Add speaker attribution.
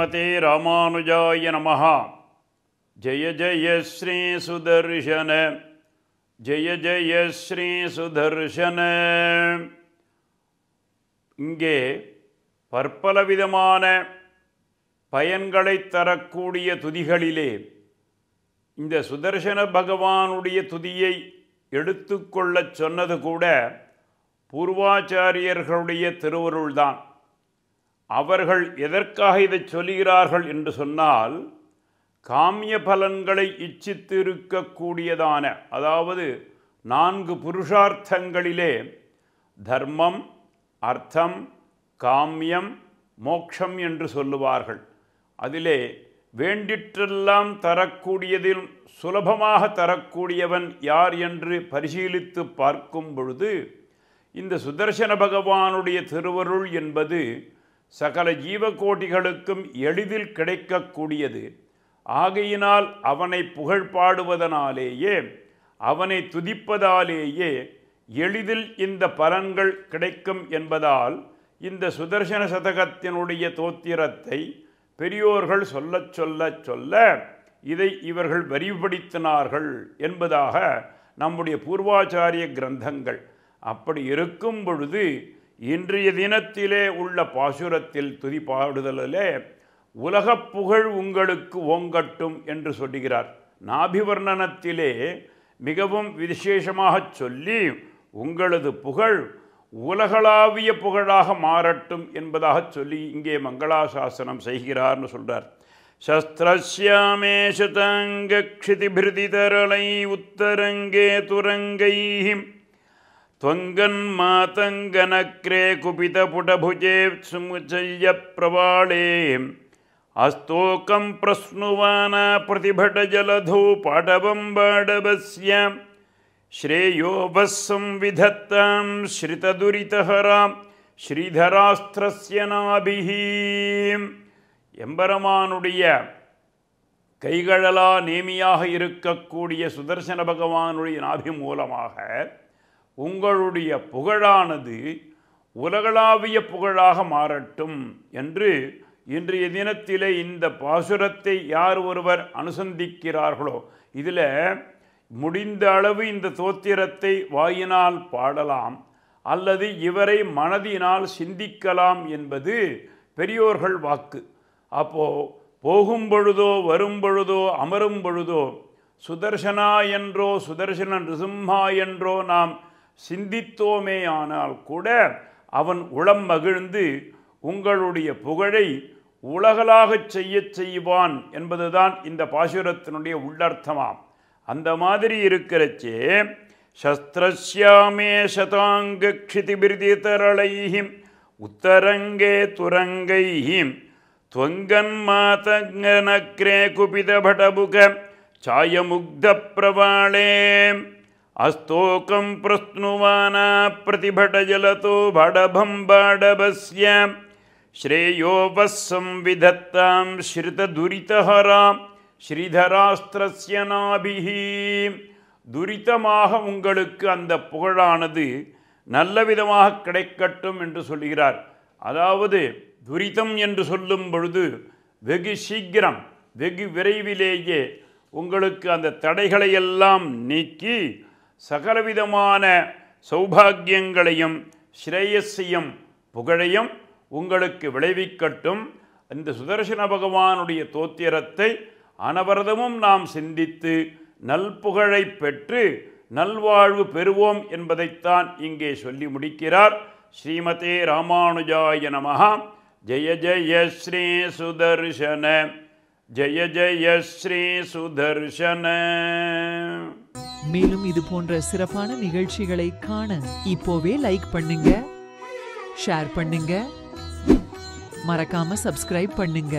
Speaker 1: ஸ்ரீமதே ராமானுஜாய நமஹ. ஜெய ஜெய ஸ்ரீ சுதர்ஷன, ஜெய ஜெய ஸ்ரீ சுதர்ஷன. இங்கே பற்பலவிதமான பயன்களை தரக்கூடிய துதிகளிலே இந்த சுதர்சன பகவானுடைய துதியை எடுத்துக்கொள்ளச் சொன்னது கூட பூர்வாச்சாரியர்களுடைய திருவருள்தான். அவர்கள் எதற்காக இதை சொல்கிறார்கள் என்று சொன்னால், காமிய பலன்களை இச்சித்து இருக்கக்கூடியதான, அதாவது 4 புருஷார்த்தங்களிலே தர்மம், அர்த்தம், காமியம், மோக்ஷம் என்று சொல்லுவார்கள். அதிலே வேண்டிற்றெல்லாம் தரக்கூடியதில் சுலபமாக தரக்கூடியவன் யார் என்று பரிசீலித்து பார்க்கும் பொழுது இந்த சுதர்சன பகவானுடைய திருவருள் என்பது சகல ஜீவகோட்டிகளுக்கும் எளிதில் கிடைக்கக்கூடியது. ஆகையினால் அவனை புகழ் பாடுவதனாலேயே, அவனை துதிப்பதாலேயே எளிதில் இந்த பலன்கள் கிடைக்கும் என்பதால் இந்த சுதர்சன சதகத்தினுடைய தோத்திரத்தை பெரியோர்கள் சொல்ல சொல்ல சொல்ல இதை இவர்கள் வரிபடுத்தினார்கள் என்பதாக நம்முடைய பூர்வாச்சாரிய கிரந்தங்கள். அப்படி இருக்கும் பொழுது இன்றைய தினத்திலே உள்ள பாசுரத்தில் துதி பாடுதலிலே உலகப் புகழ் உங்களுக்கு ஓங்கட்டும் என்று சொல்லுகிறார். நாபிவர்ணனத்திலே மிகவும் விசேஷமாக சொல்லி உங்களது புகழ் உலகளாவிய புகழாக மாறட்டும் என்பதாக சொல்லி இங்கே மங்களாசாசனம் செய்கிறார்னு சொல்கிறார். சஸ்திரஸ்யாமே சதங்கக்ஷிதிபிருதிதரளை உத்தரங்கே துரங்கை त्वङ्गन् मातङ्गनक्रे कुपितपुटभुजे सुमुचय्यप्रवाळे अस्तोकं प्रस्नुवाना प्रतिभटजलधौ पाटवं बाडवस्य श्रेयो वस्सं विधत्तां श्रितदुरितहरां श्रीधरास्त्रस्य नाभिः. எம்பெருமானுடைய கைகழலா நேமியாக இருக்கக்கூடிய சுதர்சன பகவானுடைய நாபி மூலமாக உங்களுடைய புகழானது உலகளாவிய புகழாக மாறட்டும் என்று இன்றைய தினத்திலே இந்த பாசுரத்தை யார் ஒருவர் அனுசந்திக்கிறார்களோ, இதில் முடிந்த அளவு இந்த தோத்திரத்தை வாயினால் பாடலாம் அல்லது இவரை மனதினால் சிந்திக்கலாம் என்பது பெரியோர்கள் வாக்கு. அப்போது போகும் பொழுதோ வரும் பொழுதோ அமரும் பொழுதோ சுதர்சனா என்றோ சுதர்சன நிருசிம்ஹா என்றோ நாம் சிந்தித்தோமே ஆனால் கூட அவன் உளம் மகிழ்ந்து உங்களுடைய புகழை உலகளாகச் செய்வான் என்பதுதான் இந்த பாசுரத்தினுடைய உள்ளர்த்தமாம். அந்த மாதிரி இருக்கிறச்சே சஸ்திரஸ்யாமே சதாங்கக்ஷிதிபிருதிதரளைஹி உத்தரங்கே துரங்கைஹி त्वङ्गन् मातङ्गनक्रे कुपितभटबुक छायमुग्धप्रवाळे अस्तोकं प्रस्नुवाना प्रतिभटजलतो भडभं बाडभस्य श्रेयो वस्सं विधत्तां श्रितदुरितहरां श्रीधरास्त्रस्य नाभिः. துரிதமாக உங்களுக்கு அந்த புகழானது நல்ல விதமாக கிடைக்கட்டும் என்று சொல்கிறார். அதாவது துரிதம் என்று சொல்லும் பொழுது வெகு சீக்கிரம் வெகு விரைவிலேயே உங்களுக்கு அந்த தடைகளையெல்லாம் நீக்கி சகலவிதமான சௌபாகியங்களையும் ஸ்ரேயஸையும் புகழையும் உங்களுக்கு விளைவிக்கட்டும். இந்த சுதர்சன பகவானுடைய தோத்திரத்தை அனவரதமும் நாம் சிந்தித்து நல்புகழை பெற்று நல்வாழ்வு பெறுவோம் என்பதைத்தான் இங்கே சொல்லி முடிக்கிறார். ஸ்ரீமதே ராமானுஜாய நமஹ. ஜெய ஜெய ஸ்ரீ சுதர்சன, ஜெய ஜெய ஸ்ரீ சுதர்சன.
Speaker 2: மேலும் இது போன்ற சிறப்பான நிகழ்ச்சிகளை காண இப்போவே லைக் பண்ணுங்க, ஷேர் பண்ணுங்க, மறக்காம சப்ஸ்கிரைப் பண்ணுங்க.